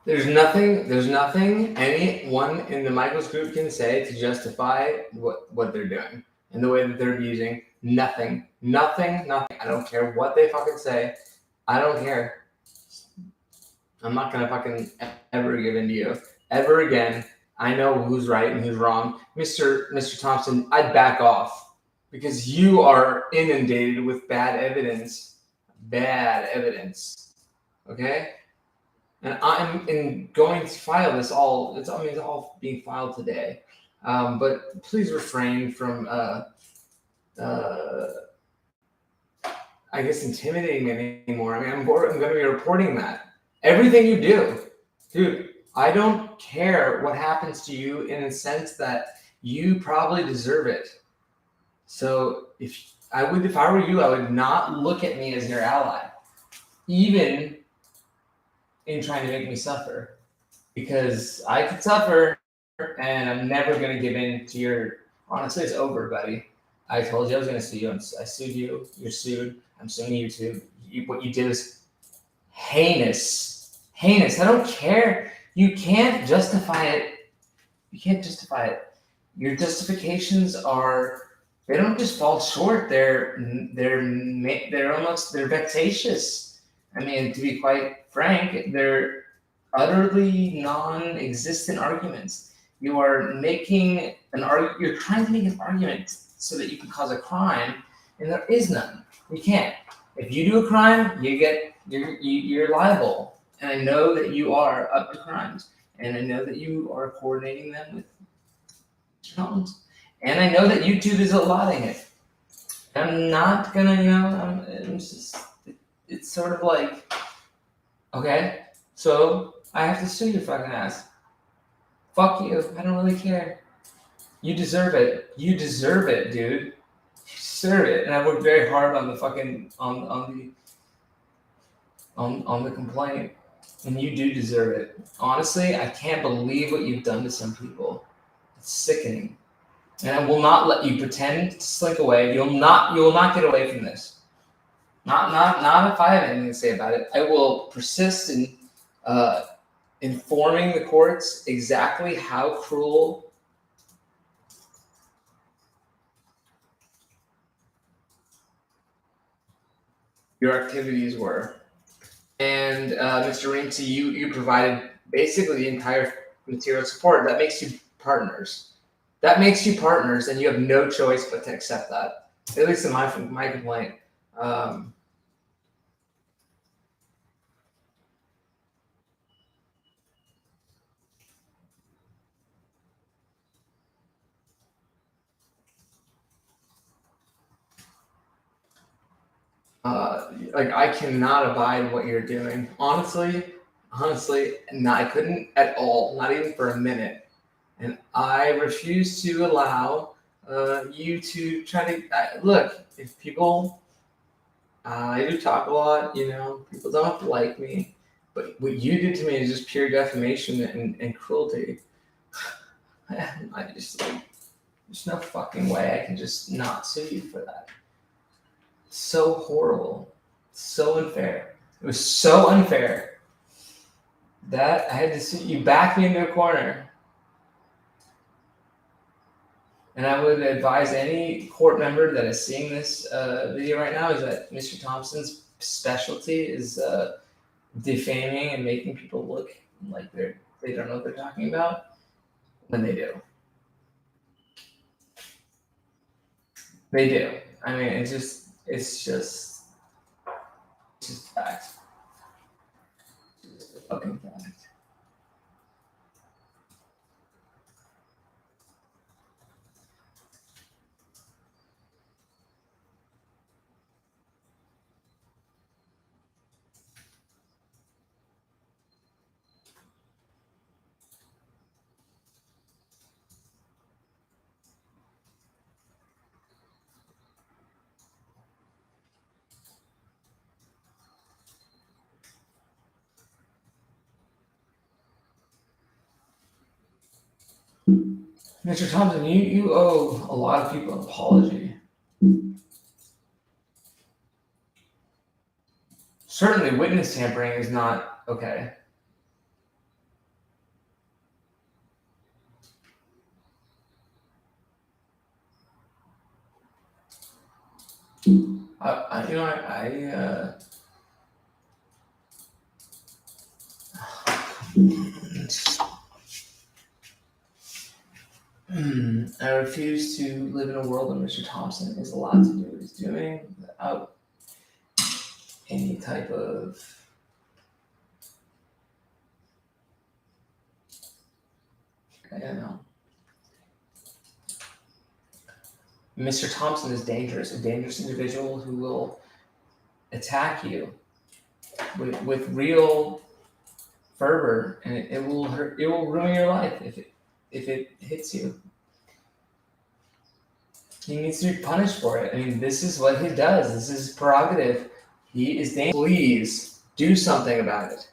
There's nothing anyone in the Michaels group can say to justify what they're doing and the way that they're abusing. Nothing. I don't care what they fucking say. I don't care. I'm not gonna fucking ever give in to you ever again. I know who's right and who's wrong, Mr. Thompson. I'd back off because you are inundated with bad evidence. Bad evidence. Okay. And I'm going to file this all. It's all being filed today. But please refrain from, I guess, intimidating me anymore. I mean, I'm going to be reporting that everything you do, dude. I don't care what happens to you in the sense that you probably deserve it. So if I were you, I would not look at me as your ally, even in trying to make me suffer, because I could suffer and I'm never going to give in to your. Honestly, it's over, buddy. I told you I was going to sue you. I sued you. You're sued. I'm suing you too. What you did is heinous. Heinous. I don't care. You can't justify it. You can't justify it. Your justifications they don't just fall short. They're vexatious. I mean, to be quite frank, they're utterly non-existent arguments. You are making you're trying to make an argument so that you can cause a crime, and there is none. You can't. If you do a crime, you're liable, and I know that you are up to crimes, and I know that you are coordinating them with accountants, and I know that YouTube is allowing it. I'm not gonna, I'm just. It's sort of like, okay, so I have to sue your fucking ass. Fuck you. I don't really care. You deserve it. You deserve it, dude. You deserve it. And I worked very hard on the fucking on the complaint, and you do deserve it. Honestly, I can't believe what you've done to some people. It's sickening. And I will not let you pretend to slink away. You will not get away from this. Not if I have anything to say about it. I will persist in informing the courts exactly how cruel your activities were. And Mr. Rinksey, you provided basically the entire material support. That makes you partners. And you have no choice but to accept that. At least in my complaint. Like, I cannot abide what you're doing. Honestly, no, I couldn't at all, not even for a minute. And I refuse to allow you to try to look. If people, I do talk a lot, people don't have to like me, but what you did to me is just pure defamation and cruelty. I just there's no fucking way I can just not sue you for that. So horrible, so unfair. It was so unfair that I had to see you back me into a corner. And I would advise any court member that is seeing this video right now is that Mr. Thompson's specialty is defaming and making people look like they don't know what they're talking about when they do. They do. I mean, it's just fact. It's just a fucking fact. Mr. Thompson, you owe a lot of people an apology. Certainly, witness tampering is not okay. You know, I refuse to live in a world in which Mr. Thompson is allowed to do what he's doing without any type of I don't know. Mr. Thompson is dangerous, a dangerous individual who will attack you with real fervor, and it will hurt. It will ruin your life if it hits you. He needs to be punished for it. I mean, this is what he does. This is his prerogative. He is dangerous. Please do something about it.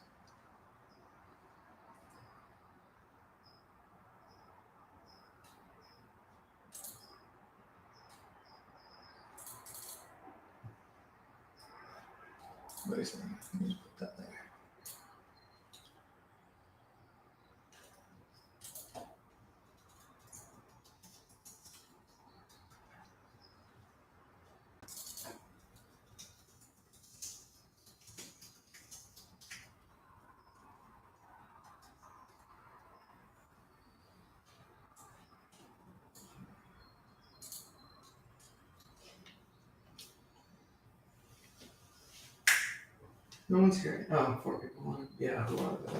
Wait a second. Let me just put that there. No one's hearing. Oh, 4 people. Yeah, who are they?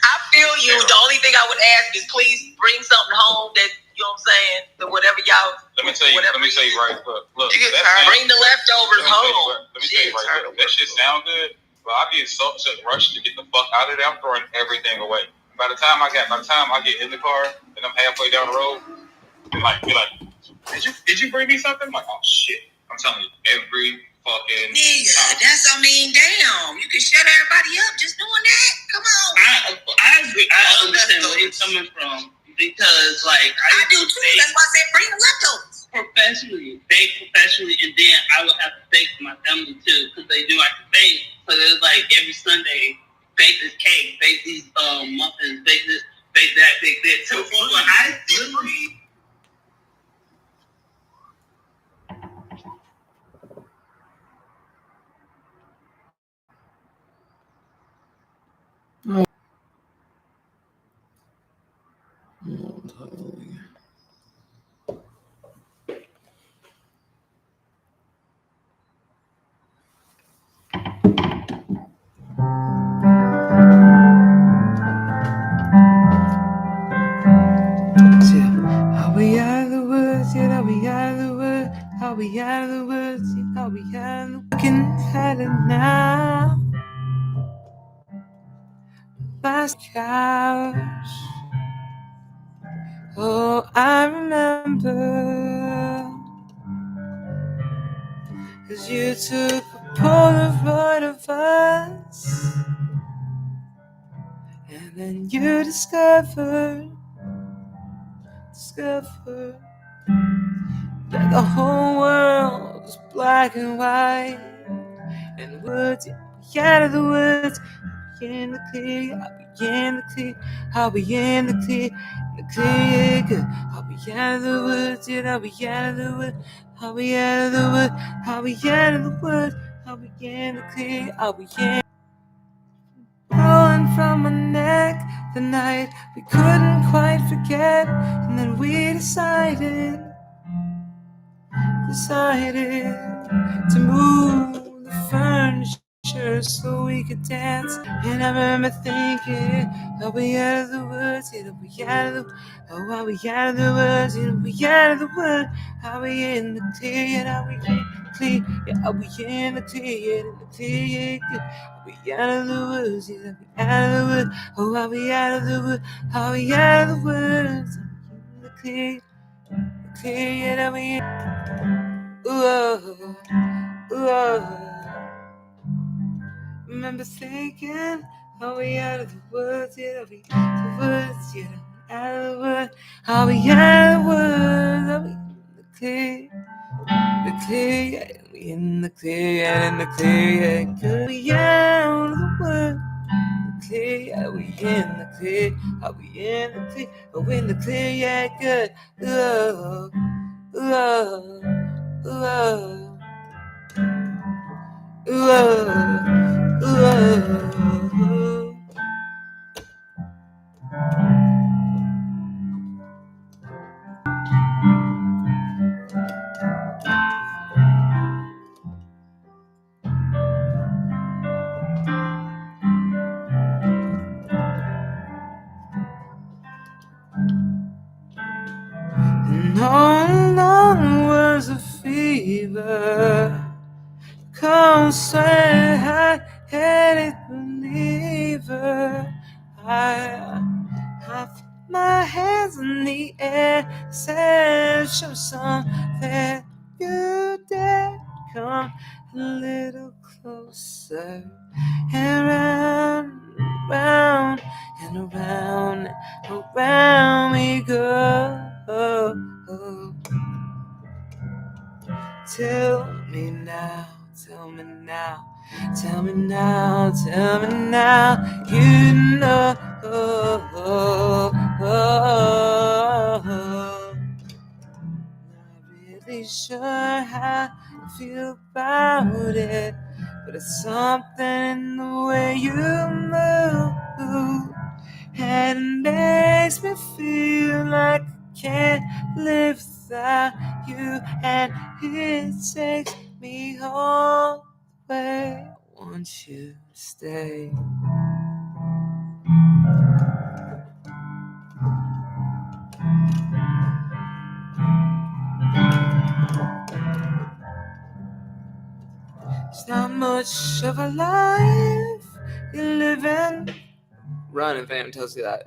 I feel you. The only thing I would ask is please bring something home that you know what I'm saying. That whatever y'all. Let me tell you right. Look. Bring the leftovers home. Let me tell you right. Look, that shit sound good, but I be in such a rush to get the fuck out of there. I'm throwing everything away. By the time I get in the car and I'm halfway down the road, and be like, did you bring me something? I'm like, oh shit. I'm telling you, every fucking nigga, damn. You can shut everybody up just doing that. Come on. I agree. I understand where he's coming from because, like, I do too. That's why I said bring the leftovers. Bake professionally, and then I would have to bake for my family too because they do like to bake. So it's like every Sunday, bake this cake, bake these muffins, bake this, bake that, bake that. So I literally. I'll be out of the woods, yeah, I'll be out of the woods. I'll be out of the woods, yeah, I'll be out of the woods. Looking at it now. Last couch. Oh, I remember. 'Cause you took a Polaroid of us. And then you discovered that the whole world was black and white. And woods, be out of the woods, I'll be in the clear, I'll be in the clear, I'll be in the clear, yeah, good. I'll be out of the woods, yeah, I'll be out of the woods, I'll be out of the woods, I'll be out of the woods, I'll be in the clear, I'll be in. Rolling from my neck the night we couldn't quite forget, and then we decided to move the furniture so we could dance. And I remember thinking, I'll be out of the woods, it'll be out of the, oh, I'll be out of the woods, it'll be out of the woods, I'll be in the clear, and I'll be in the clear, yeah, I'll be in the clear, in the clear, yeah, I'll be out of the woods, yeah, I'll be out of the woods, oh, I'll be out of the woods, I'll be out of the woods, I'll be in the clear, yeah, I'll be in. Ooh, remember thinking, I'll be out of the woods, yeah, I'll be out of the woods, yeah, out of the woods, I'll be out of the woods, I'll be in the clear, yeah, I'll be in the clear, yeah, in the clear, yeah, I'll be out of the woods, the clear, yeah, I'll be in the clear, I'll be in the clear, I'll be in the clear, yeah, good, No longer was a fever. Cold sweat, hot-headed believer. I put my hands in the air, said, show something you dare. Come a little closer, and round and around and around we go. Tell me now, tell me now, tell me now, tell me now, you know. Not really sure how I feel about it, but it's something in the way you move, and it makes me feel like I can't live without you, and it takes me all the way. I want you to stay. It's not much of a life you're living. Running fam tells you that.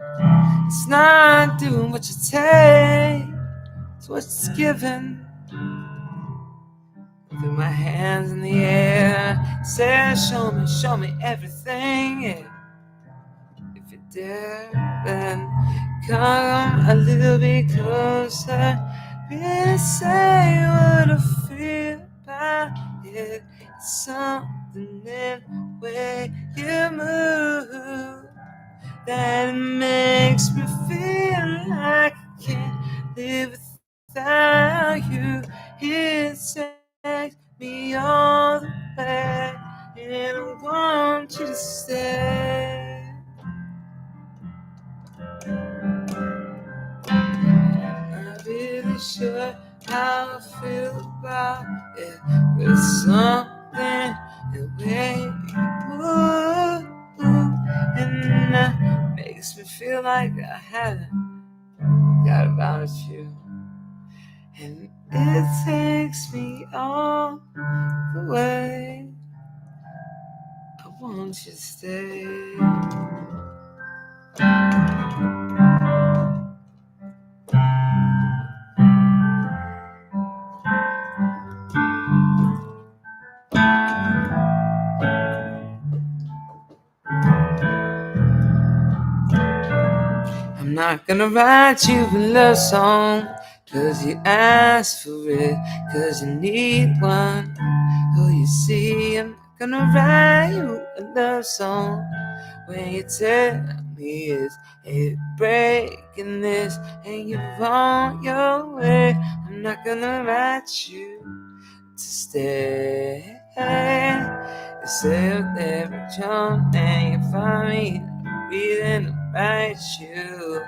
It's not doing what you take, it's what's given. Threw my hands in the air, said, show me everything. Yeah. If you dare, then come a little bit closer. Really say what I feel about it. It's something in the way you move that makes me feel like I can't live without you. It takes me all the way, and I want you to stay. I'm not really sure how I feel about it, but it's something in the way you move, and that makes me feel like I haven't forgot about you. And it takes me all the way. I want you to stay. I'm not gonna write you a love song 'cause you asked for it, 'cause you need one. Oh, you see, I'm not gonna write you a love song when you tell me it's a breaking this and you're on your way. I'm not gonna write you to stay. You said every jump and you find me breathing to write you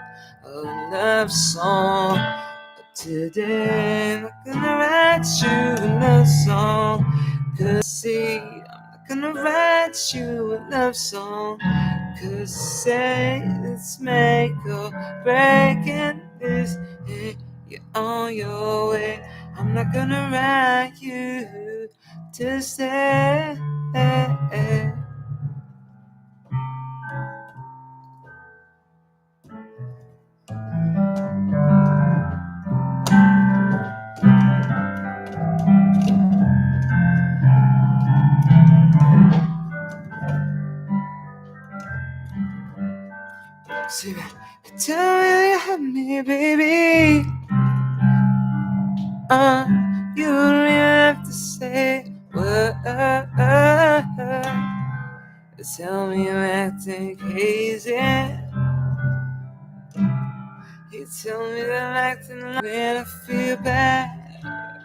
a love song. But today I'm not gonna write you a love song, 'cause see, I'm not gonna write you a love song, 'cause say let's make or break in this and you're on your way. I'm not gonna write you to stay. See, tell me you have me, baby. You don't even have to say what. Tell me I'm acting crazy. You tell me that I'm acting like when I feel bad,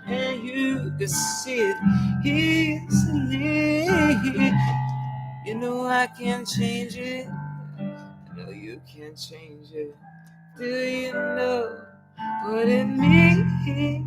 and you can see it easily. You know I can't change it. I know you can't change it. Do you know what it means?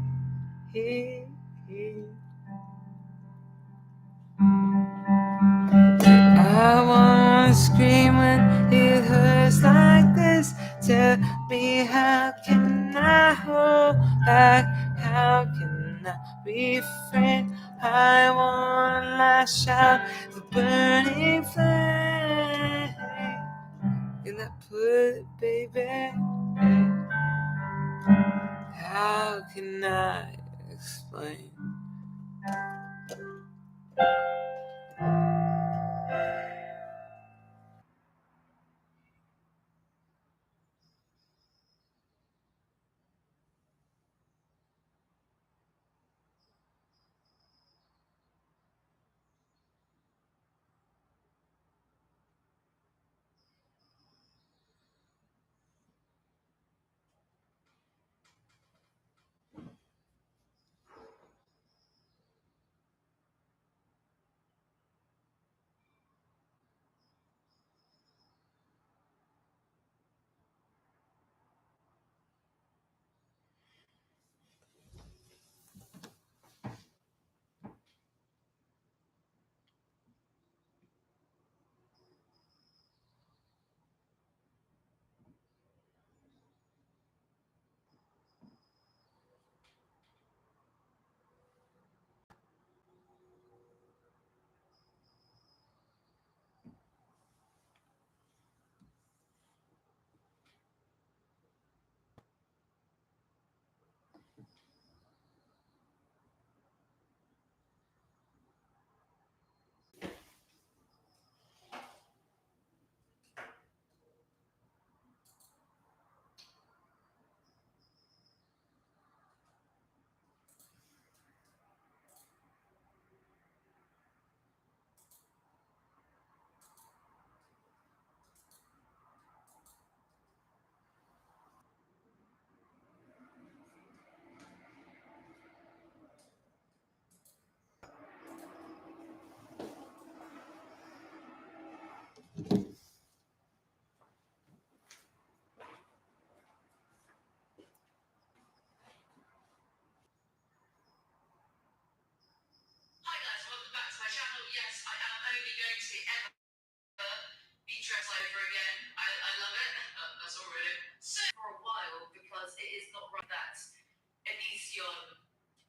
I wanna scream when it hurts like this. Tell me how can I hold back. How can I refrain? I wanna lash out the burning flame. Can I put it, baby? How can I explain? Hi guys, welcome back to my channel. Yes, I am only going to ever be dressed over again. I love it. That's all really. So for a while, because it is not right that Onision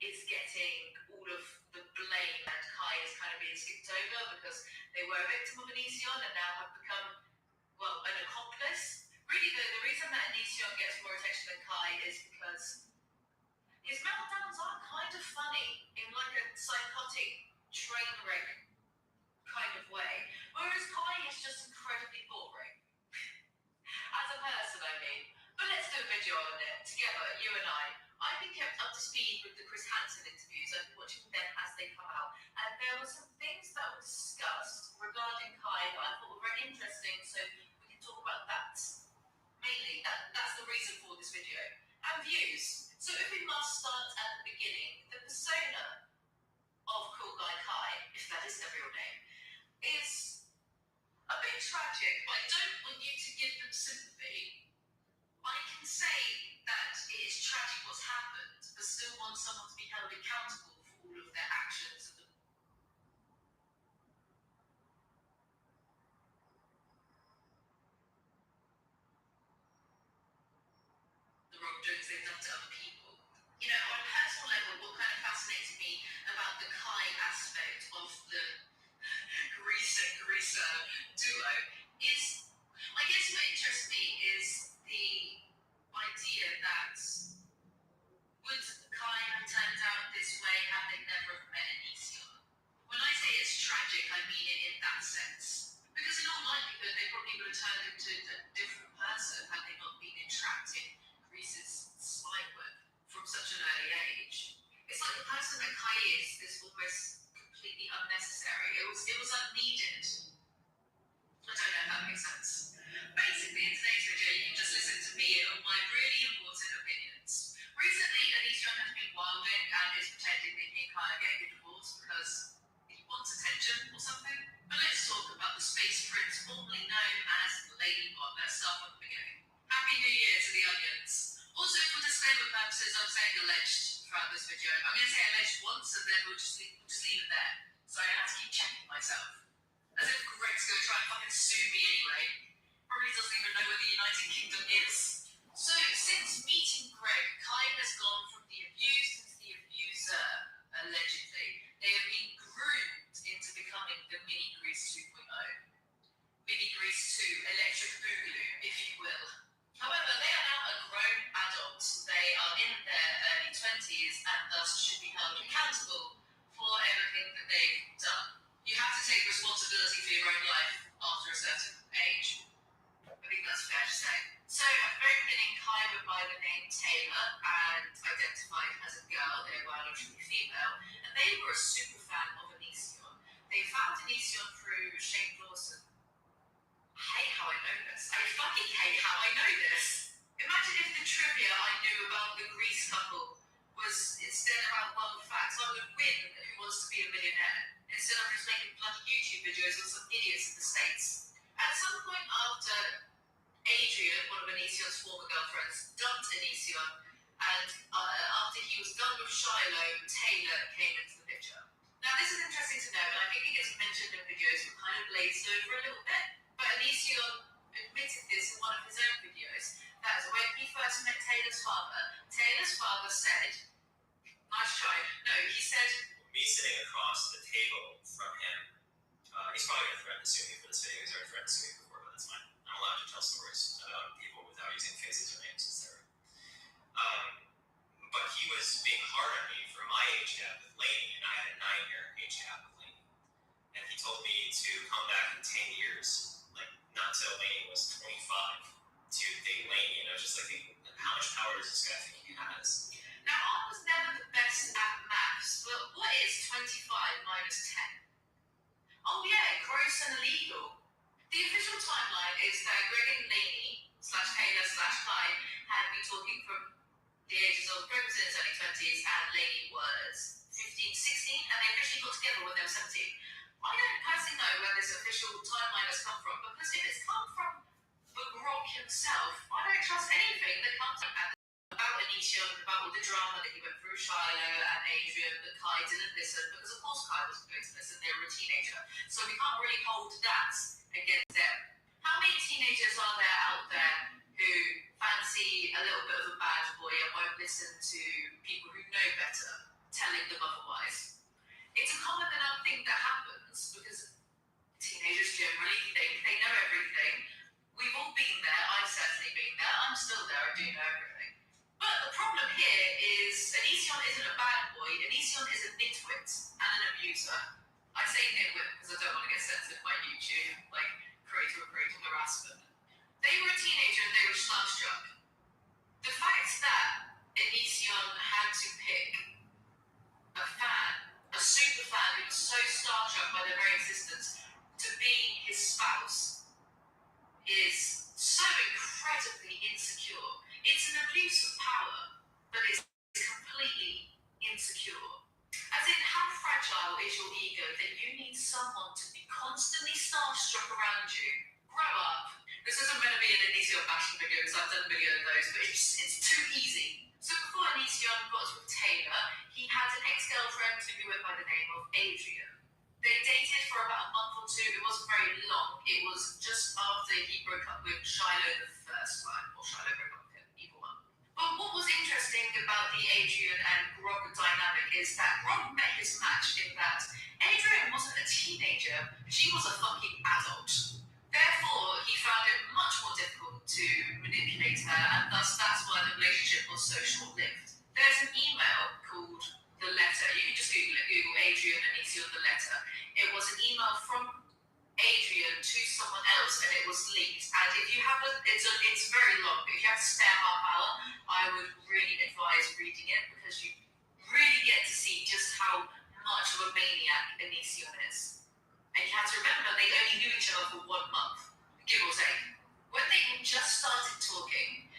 is getting all of the blame and Kai is kind of being skipped over because they were a victim of Onision and now have become, well, an accomplice. Really, the reason that Onision gets more attention than Kai is because his meltdowns are kind of funny in like a psychotic train wreck kind of way, whereas Kai is just incredibly boring. As a person, I mean. But let's do a video on it together, you and I. I've been kept up to speed with the Chris Hansen interviews. I've been watching them as they come out, and there were some things that were discussed regarding Kai that I thought were very interesting, so we can talk about that. Mainly, that's the reason for this video. And views. So if we must start at the beginning, the persona of Cool Guy Kai, if that is their real name, is a bit tragic, but I don't want you to give them sympathy. I can say that it is tragic what's happened, but still want someone to be held accountable for all of their actions. The wrongdoings they've done to other people. You know, on a personal level, what kind of fascinated me about the Kai aspect of the Greaser duo is, I guess what interests me is the idea that would Kai have turned out this way had they never met Onision? When I say it's tragic, I mean it in that sense. Because in all likelihood, they probably would have turned into a different person had they not been entrapped in Grease's spy web from such an early age. It's like the person that Kai is almost completely unnecessary. It was unneeded. I don't know if that makes sense. Basically, in today's video, you can just listen to me and my really important opinions. Recently, Onision has been wilding and is pretending that he can't get a divorce because he wants attention or something. But let's talk about the Space Prince, formerly known as Ladybot. Let's start from the beginning. Happy New Year to the audience. Also, for disclaimer purposes, I'm saying alleged throughout this video. I'm going to say alleged once and then we'll just leave it there. So I have to keep checking myself. As if Greg's going to try and fucking sue me anyway. Probably doesn't even know where the United Kingdom is. So, since meeting Greg, Kai has gone from responsibilities and thus should be held accountable for everything that they've done. You have to take responsibility for your own life after a certain age. I think that's fair to say. So at the very beginning, Kai went by the name Taylor and identified as a girl. They were biologically female, and they were a super fan of Onision. They found Onision through Shane Dawson. I hate how I know this. I fucking hate how I know this. Imagine if the trivia I knew about the Grease couple was instead about world facts. I would win Who Wants to Be a Millionaire instead of just making bloody YouTube videos on some idiots in the States. At some point after Adrian, one of Onision's former girlfriends, dumped Onision, and after he was done with Shiloh, Taylor came into the picture. Now this is interesting to know, and I think it gets mentioned in videos but kind of glazed over a little bit. But Onision admitted this in one of his own videos, that when he first met Taylor's father said, nice try, no, he said, me sitting across the table from him, he's probably going to threaten to sue me for this video, he's already threatened to sue me before, but that's fine. I'm allowed to tell stories about people without using faces or names, etc. But he was being hard on me for my age gap with Lainey, and I had a 9-year age gap with Lainey. And he told me to come back in 10 years, like not till Lainey was 25, to date Lainey. And I was just like, how much power does this guy think he has? Now, I was never the best at maths, but what is 25 minus 10? Oh yeah, gross and illegal. The official timeline is that Greg and Lainey /Taylor/Kai had been talking from the ages of Greg was in his early 20s and Lainey was 15, 16, and they officially got together when they were 17. I don't personally know where this official timeline has come from, because if it's come from the Grog himself, I don't trust anything that comes about Onision, about all the drama that he went through, Shiloh and Adrian, but Kai didn't listen, because of course Kai wasn't going to listen, they were a teenager. So we can't really hold that against them. How many teenagers are there out there who fancy a little bit of a bad boy and won't listen to people who know better telling them otherwise? It's a common enough thing that happens because teenagers generally think they know everything. We've all been there. I've certainly been there. I'm still there. I do know everything. But the problem here is Onision isn't a bad boy. Onision is a nitwit and an abuser. I say nitwit because I don't want to get censored by YouTube, like creator harassment. They were a teenager and they were starstruck. The fact that Onision had to pick a fan, a super fan who was so starstruck by their very existence, to be his spouse is so incredibly insecure. It's an abuse of power, but it's completely insecure. As in, how fragile is your ego that you need someone to be constantly starstruck around you? Grow up. This isn't meant to be an Onision bashing video because I've done a video of those, but it's too easy. So before Onision got with Taylor, he had an ex-girlfriend who went by the name of Adrian. They dated for about a month or two. It wasn't very long. It was just after he broke up with Shiloh the first time, or Shiloh broke up with him, either one. But what was interesting about the Adrian and Grog dynamic is that Grog met his match in that Adrian wasn't a teenager, she was a fucking adult. Therefore, he found it much more difficult to manipulate her, and thus that's why the relationship was so short-lived. There's an email called The Letter. You can just Google it, Google Adrian and Onision The Letter. It was an email from Adrian to someone else, and it was leaked. And if you have it's very long, but if you have to spare half hour, I would really advise reading it, because you really get to see just how much of a maniac Onision is. And you have to remember, they only knew each other for 1 month, give or take. When they had just started talking,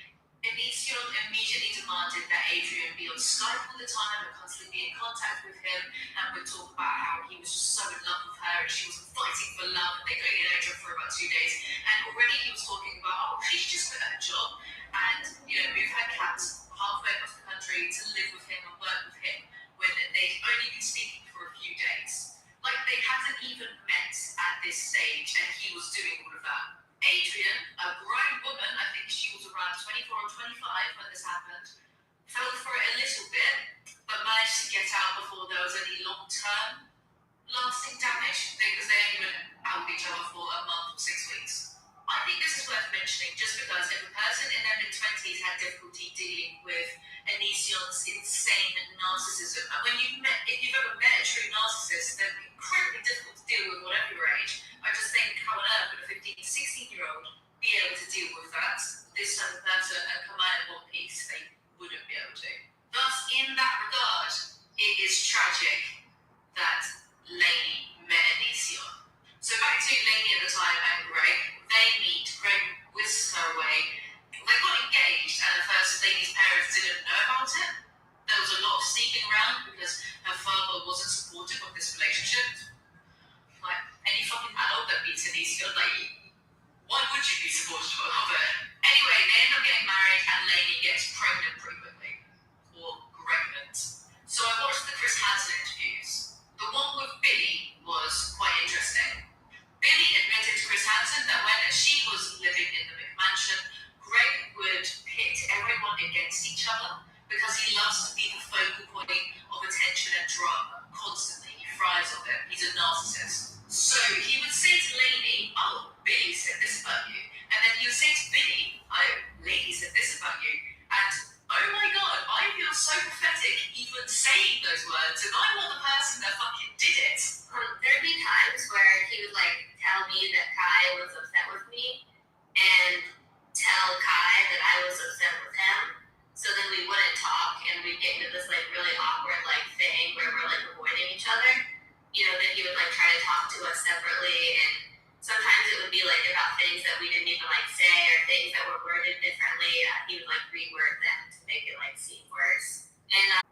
Onision immediately demanded that Adrian be on Skype all the time and constantly be in contact with him, and would talk about how he was just so in love with her and she was fighting for love. They only known each other for about 2 days, and already he was talking about, she should just quit her job and, move her cat halfway across the country to live with him and work with him, when they'd only been speaking for a few days. Like, they hadn't even met at this stage, and he was doing all of that. Adrian, a grown woman, I think she was around 24 or 25 when this happened, fell for it a little bit, but managed to get out before there was any long-term lasting damage, because they only went out with each other for a month or 6 weeks. I think this is worth mentioning, just because if a person in their mid-20s had difficulty dealing with Enision's insane narcissism. And if you've ever met a true narcissist, they're incredibly difficult to deal with whatever your age. I just think how on earth would a 15, 16-year-old be able to deal with that, this and that, and come out in one piece? They wouldn't be able to. Thus, in that regard, it is tragic that Lainey met Enision. So back to Lainey at the time and Greg. They meet. Greg whisks her away. They got engaged, and at first Lainey's parents didn't know about it. There was a lot of sneaking around because her father wasn't supportive of this relationship. Like any fucking adult that meets Enision, like, why would you be supportive of it? Anyway, they end up getting married, and Lainey gets pregnant pretty quickly. Or pregnant. So I watched the Chris Hansen interviews. The one with Billy was quite interesting. Billy admitted to Chris Hansen that when she was living in the McMansion, Greg would pit everyone against each other because he loves to be the focal point of attention and drama constantly. He thrives on it. He's a narcissist. So he would say to Lainey, oh, Billy said this about you. And then he would say to Billy, oh, Lainey said this about you. And oh my God, I feel so pathetic even saying those words. And I'm not the person that fucking did it. There'd be times where he would like tell me that Kai was upset with me and tell Kai that I was upset with him. So then we wouldn't talk and we'd get into this like really awkward like thing where we're like avoiding each other. You know, then he would like try to talk to us separately, and sometimes it would be like about things that we didn't even like say or things that were worded differently. He would like reword them to make it like seem worse. And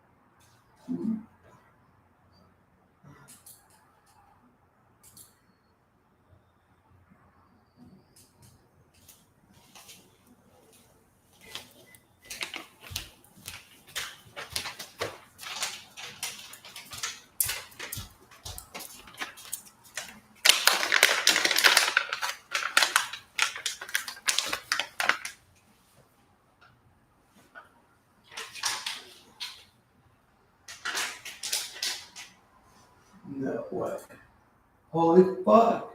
No way. Holy fuck.